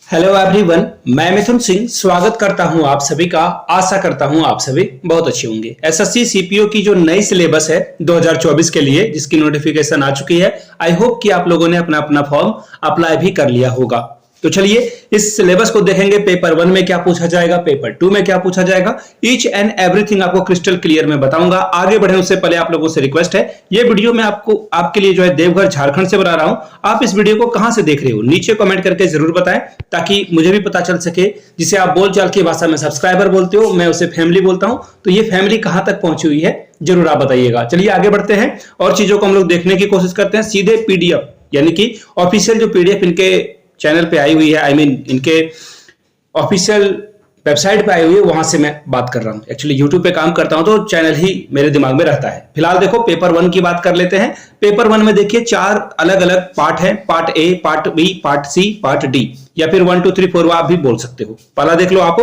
Hello everyone, मैं मिथुन सिंह स्वागत करता हूं आप सभी का। आशा करता हूं आप सभी बहुत अच्छे होंगे। एसएससी सीपीओ की जो नई सिलेबस है 2024 के लिए, जिसकी नोटिफिकेशन आ चुकी है, आई होप कि आप लोगों ने अपना अपना फॉर्म अप्लाई भी कर लिया होगा। तो चलिए इस सिलेबस को देखेंगे। पेपर 1 में क्या पूछा जाएगा, पेपर 2 में क्या पूछा जाएगा, ईच एंड एवरीथिंग आपको क्रिस्टल क्लियर में बताऊंगा। आगे बढ़े उससे पहले आप लोगों से रिक्वेस्ट है, ये वीडियो मैं आपके लिए जो है देवघर झारखंड से बना रहा हूं। आप इस वीडियो को कहां से देख रहे हो नीचे कमेंट करके जरूर बताएं, ताकि मुझे भी पता चल सके। जिसे आप बोलचाल की भाषा में सब्सक्राइबर बोलते हो, मैं उसे फैमिली बोलता हूं। तो ये फैमिली कहां तक पहुंची हुई है जरूर आप बताइएगा। चलिए आगे बढ़ते हैं और चीजों को हम लोग देखने की कोशिश करते हैं। सीधे पीडीएफ यानी कि ऑफिशियल जो पीडीएफ इनके चैनल पे आई हुई है, आई मीन इनके ऑफिशियल वेबसाइट पे आई हुई है, वहां से मैं बात कर रहा हूं। एक्चुअली यूट्यूब पे काम करता हूं तो चैनल ही मेरे दिमाग में रहता है। फिलहाल देखो पेपर 1 की बात कर लेते हैं। पेपर 1 में देखिए 4 अलग अलग पार्ट हैं, part A, part B, part C, part D, या फिर 1 2 3 4 आप भी बोल सकते हो। पहला देख लो आप,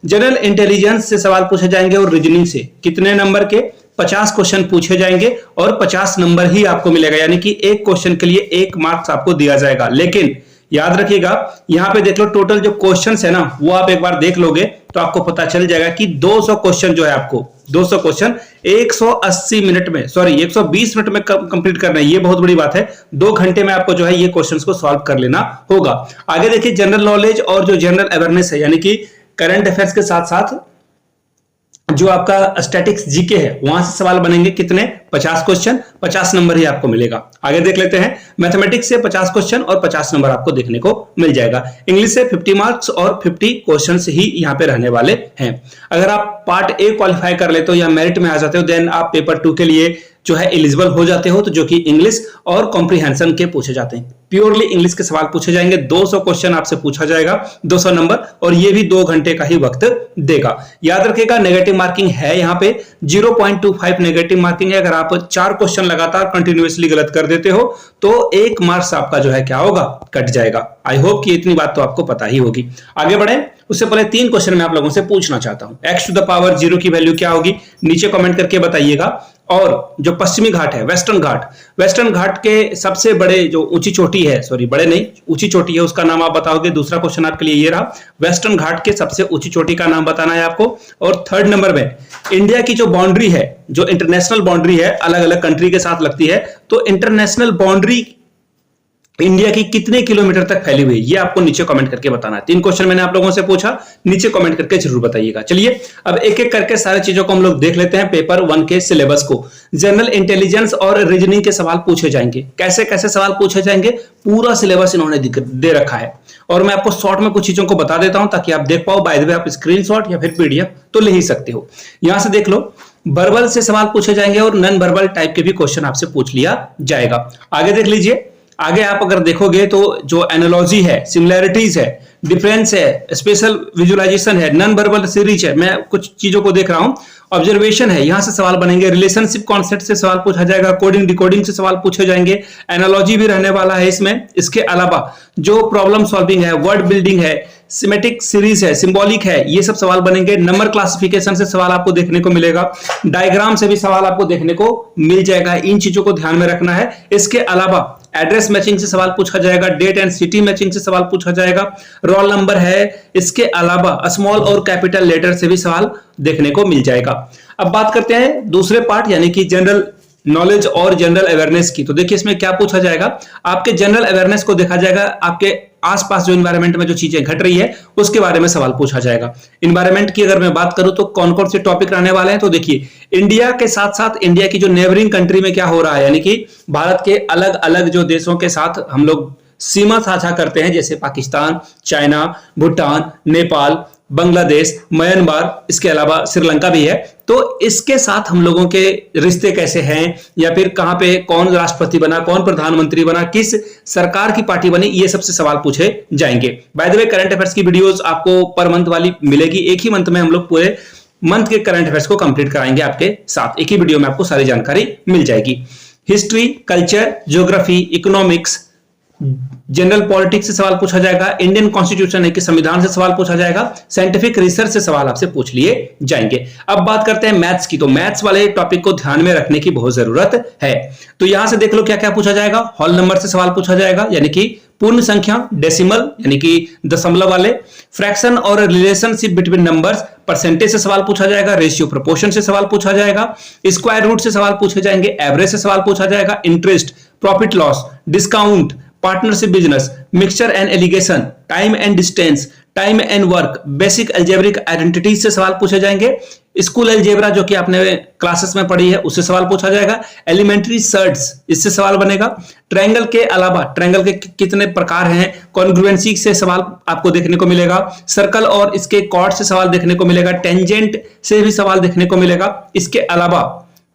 जनरल इंटेलिजेंस से सवाल पूछे जाएंगे और रीजनिंग से। कितने नंबर के? 50 क्वेश्चन पूछे जाएंगे और 50 नंबर ही आपको मिलेगा, यानी कि एक क्वेश्चन के लिए 1 मार्क्स आपको दिया जाएगा। लेकिन याद रखिएगा, यहां पे देख लो टोटल जो क्वेश्चंस है ना, वो आप एक बार देख लोगे तो आपको पता चल जाएगा कि 200 क्वेश्चन जो है आपको 200 क्वेश्चन 180 मिनट में, सॉरी 120 मिनट में कंप्लीट करना है। ये बहुत बड़ी बात है। 2 घंटे में आपको जो है ये क्वेश्चंस को सॉल्व कर लेना होगा। आगे देखिए जनरल नॉलेज और जो जनरल अवेयरनेस है, यानी कि करंट अफेयर्स के साथ साथ जो आपका स्टैटिक्स जीके है, वहां से सवाल बनेंगे। कितने? 50 क्वेश्चन, 50 नंबर ही आपको मिलेगा। आगे देख लेते हैं। मैथमेटिक्स से 50 क्वेश्चन और 50 नंबर आपको देखने को मिल जाएगा। इंग्लिश से 50 मार्क्स और 50 क्वेश्चंस ही यहां पे रहने वाले हैं। अगर आप पार्ट ए क्वालिफाई कर लेते हो या मेरिट में आ जाते हो, देन आप पेपर 2 के लिए जो है एलिजिबल हो जाते हो, तो जो कि इंग्लिश और कॉम्प्रिहेंशन के पूछे जाते हैं। प्योरली इंग्लिश के सवाल पूछे जाएंगे। 200 क्वेश्चन आपसे पूछा जाएगा, 200 नंबर, और ये भी 2 घंटे का ही वक्त देगा। याद रखिएगा नेगेटिव मार्किंग है यहाँ पे 0.25 नेगेटिव मार्किंग है। अगर आप 4 क्वेश्चन लगातार कंटिन्यूअसली गलत कर देते हो तो 1 मार्क्स आपका जो है क्या होगा, कट जाएगा। आई होप कि इतनी बात तो आपको पता ही होगी। आगे बढ़े उससे पहले 3 क्वेश्चन मैं आप लोगों से पूछना चाहता हूं। x टू द पावर 0 की वैल्यू क्या होगी, नीचे कमेंट करके बताइएगा। और जो पश्चिमी घाट है, वेस्टर्न घाट के सबसे बड़े जो ऊंची चोटी है, सॉरी बड़े नहीं, ऊंची चोटी है, उसका नाम आप बताओगे। दूसरा क्वेश्चन आपके लिए ये रहा, वेस्टर्न घाट के सबसे ऊंची चोटी का नाम बताना है आपको। और 3rd नंबर में इंडिया की जो बाउंड्री है, जो इंटरनेशनल बाउंड्री है, अलग अलग कंट्री के साथ लगती है, तो इंटरनेशनल बाउंड्री इंडिया की कितने किलोमीटर तक फैली हुई है, ये आपको नीचे कमेंट करके बताना है। 3 क्वेश्चन मैंने आप लोगों से पूछा, नीचे कमेंट करके जरूर बताइएगा। चलिए अब एक एक करके सारी चीजों को हम लोग देख लेते हैं। पेपर 1 के सिलेबस को जनरल इंटेलिजेंस और रीजनिंग के सवाल पूछे जाएंगे। कैसे कैसे सवाल पूछे जाएंगे, पूरा सिलेबस इन्होंने दे रखा है, और मैं आपको शॉर्ट में कुछ चीजों को बता देता हूं ताकि आप देख पाओ। बाय द वे आप स्क्रीनशॉट या फिर पीडीएफ तो ले ही सकते हो। यहां से देख लो, वर्बल से सवाल पूछे जाएंगे और नॉन वर्बल टाइप के भी क्वेश्चन आपसे पूछ लिया जाएगा। आगे देख लीजिए। आगे आप अगर देखोगे तो जो एनालॉजी है, सिमिलैरिटीज है, डिफरेंस है, स्पेशल विजुअलाइजेशन है, नॉन वर्बल सीरीज है, मैं कुछ चीजों को देख रहा हूं। ऑब्जर्वेशन है, यहां से सवाल बनेंगे। रिलेशनशिप कॉन्सेप्ट से सवाल पूछा जाएगा। कोडिंग डिकोडिंग से सवाल पूछे जाएंगे। एनालॉजी भी रहने वाला है इसमें। इसके अलावा जो प्रॉब्लम सॉल्विंग है, वर्ड बिल्डिंग है, सिमेटिक सीरीज है, सिंबॉलिक है, ये सब सवाल बनेंगे। नंबर क्लासिफिकेशन से सवाल आपको देखने को मिलेगा। डायग्राम से भी सवाल आपको देखने को मिल जाएगा। इन चीजों को ध्यान में रखना है। इसके अलावा एड्रेस मैचिंग से सवाल पूछा जाएगा। डेट एंड सिटी मैचिंग से सवाल पूछा जाएगा। रोल नंबर है। इसके अलावा स्मॉल और कैपिटल लेटर से भी सवाल देखने को मिल जाएगा। अब बात करते हैं दूसरे पार्ट, यानी कि जनरल नॉलेज और जनरल अवेयरनेस की। तो देखिए इसमें क्या पूछा जाएगा, आपके जनरल अवेयरनेस को देखा जाएगा। आपके आसपास जो एनवायरनमेंट में जो चीजें घट रही है उसके बारे में सवाल पूछा जाएगा। एनवायरनमेंट की अगर मैं बात करूं तो कौन कौन से टॉपिक रहने वाले हैं, तो देखिए इंडिया के साथ साथ इंडिया की जो नेबरिंग कंट्री में क्या हो रहा है, यानी कि भारत के अलग अलग जो देशों के साथ हम लोग सीमा साझा करते हैं, जैसे पाकिस्तान, चाइना, भूटान, नेपाल, बांग्लादेश, म्यांमार, इसके अलावा श्रीलंका भी है। तो इसके साथ हम लोगों के रिश्ते कैसे हैं, या फिर कहां पे कौन राष्ट्रपति बना, कौन प्रधानमंत्री बना, किस सरकार की पार्टी बनी, ये सबसे सवाल पूछे जाएंगे। By the way current affairs की वीडियोस आपको पर मंथ वाली मिलेगी। एक ही मंथ में हम लोग पूरे मंथ के करंट अफेयर्स को कंप्लीट कराएंगे आपके साथ। एक ही वीडियो में आपको सारी जानकारी मिल जाएगी। History, culture, geography, economics, general politics से सवाल पूछा जाएगा। इंडियन कॉन्स्टिट्यूशन है कि संविधान से सवाल पूछा जाएगा। साइंटिफिक रिसर्च से सवाल आपसे पूछ लिए जाएंगे। अब बात करते हैं मैथ्स की। तो मैथ्स वाले टॉपिक को ध्यान में रखने की बहुत जरूरत है। तो यहां से देख लो क्या क्या पूछा जाएगा। होल नंबर से सवाल पूछा जाएगा, यानी कि पूर्ण संख्या डेसिमल यानी कि दशमलव वाले, फ्रैक्शन और रिलेशनशिप बिटवीन नंबर्स, परसेंटेज से सवाल पूछा जाएगा, रेशियो प्रोपोर्शन से सवाल पूछा जाएगा, स्क्वायर रूट से सवाल पूछे जाएंगे, एवरेज से सवाल पूछा जाएगा, interest, profit loss, discount, partnership business, mixture and allegation, time and distance, time and work, basic algebraic identities से सवाल पूछे जाएंगे, स्कूल अलजेब्रा जो कि आपने क्लासेस में पढ़ी है उससे सवाल पूछा जाएगा, एलिमेंट्री सर्ट्स इससे सवाल बनेगा, ट्रायंगल के अलावा ट्रायंगल के कितने प्रकार हैं, कॉन्ग्रुएंसी से सवाल आपको देखने को मिलेगा, सर्कल और इसके कॉर्ड से सवाल देखने को मिलेगा, टेंजेंट से भी सवाल देखने को मिलेगा, इसके अलावा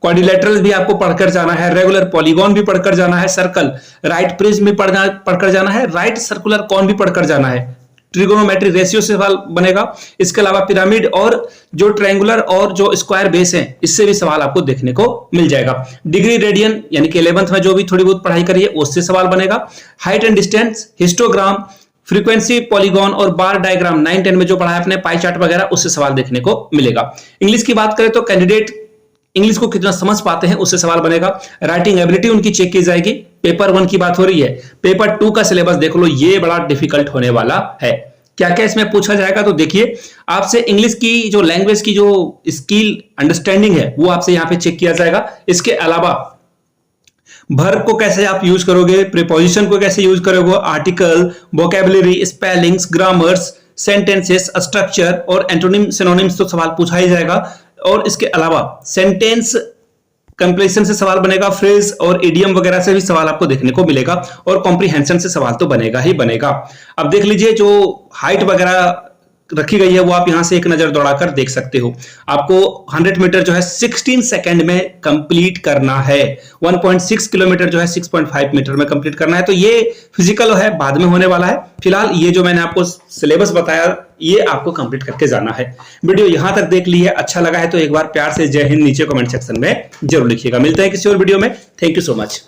क्वाड्रिलेटरल भी आपको पढ़कर जाना है, रेगुलर पॉलीगॉन भी पढ़कर जाना है, सर्कल, राइट प्रिज्म भी पढ़कर जाना है, राइट सर्कुलर कॉन भी पढ़कर जाना है, ट्रिगोनोमेट्री रेशियो से सवाल बनेगा, इसके अलावा पिरामिड और जो ट्रायंगुलर और जो स्क्वायर बेस है इससे भी सवाल आपको देखने को मिल जाएगा, डिग्री रेडियन यानी कि 11th में जो भी थोड़ी बहुत पढ़ाई करी है उससे सवाल बनेगा, height and distance, histogram, frequency, polygon और बार डायग्राम 9-10 में जो पढ़ा है अपने पाई चार्ट वगैरह उससे सवाल देखने को मिलेगा। इंग्लिश की बात करें तो कैंडिडेट इंग्लिश को कितना समझ पाते हैं उससे सवाल बनेगा, राइटिंग एबिलिटी उनकी चेक की जाएगी। पेपर 1 की बात हो रही है, पेपर 2 का सिलेबस देख लो, ये बड़ा डिफिकल्ट होने वाला है। क्या क्या इसमें पूछा जाएगा तो देखिए, आपसे इंग्लिश की जो लैंग्वेज की जो स्किल अंडरस्टैंडिंग है वो आपसे यहां पे चेक किया जाएगा। इसके अलावा वर्ब को कैसे आप यूज करोगे, प्रीपोजिशन को कैसे यूज करोगे, article, vocabulary, spellings, grammars, sentences, structure और एंटोनिम सिनोनिम्स तो सवाल पूछा ही जाएगा। और इसके अलावा सेंटेंस कंप्लीशन से सवाल बनेगा, फ्रेज और इडियम वगैरह से भी सवाल आपको देखने को मिलेगा और कॉम्प्रिहेंशन से सवाल तो बनेगा ही बनेगा। अब देख लीजिए जो हाइट वगैरह रखी गई है वो आप यहां से एक नजर दौड़ाकर देख सकते हो। आपको 100 मीटर जो है 16 सेकंड में कंप्लीट करना है, 1.6 किलोमीटर जो है 6.5 मीटर में कंप्लीट करना है। तो ये फिजिकल है, बाद में होने वाला है। फिलहाल ये जो मैंने आपको सिलेबस बताया ये आपको कंप्लीट करके जाना है। वीडियो यहां तक देख ली है, अच्छा लगा है तो एक बार प्यार से जय हिंद नीचे कमेंट सेक्शन में जरूर लिखिएगा। मिलते हैं किसी और वीडियो में। Thank you so much.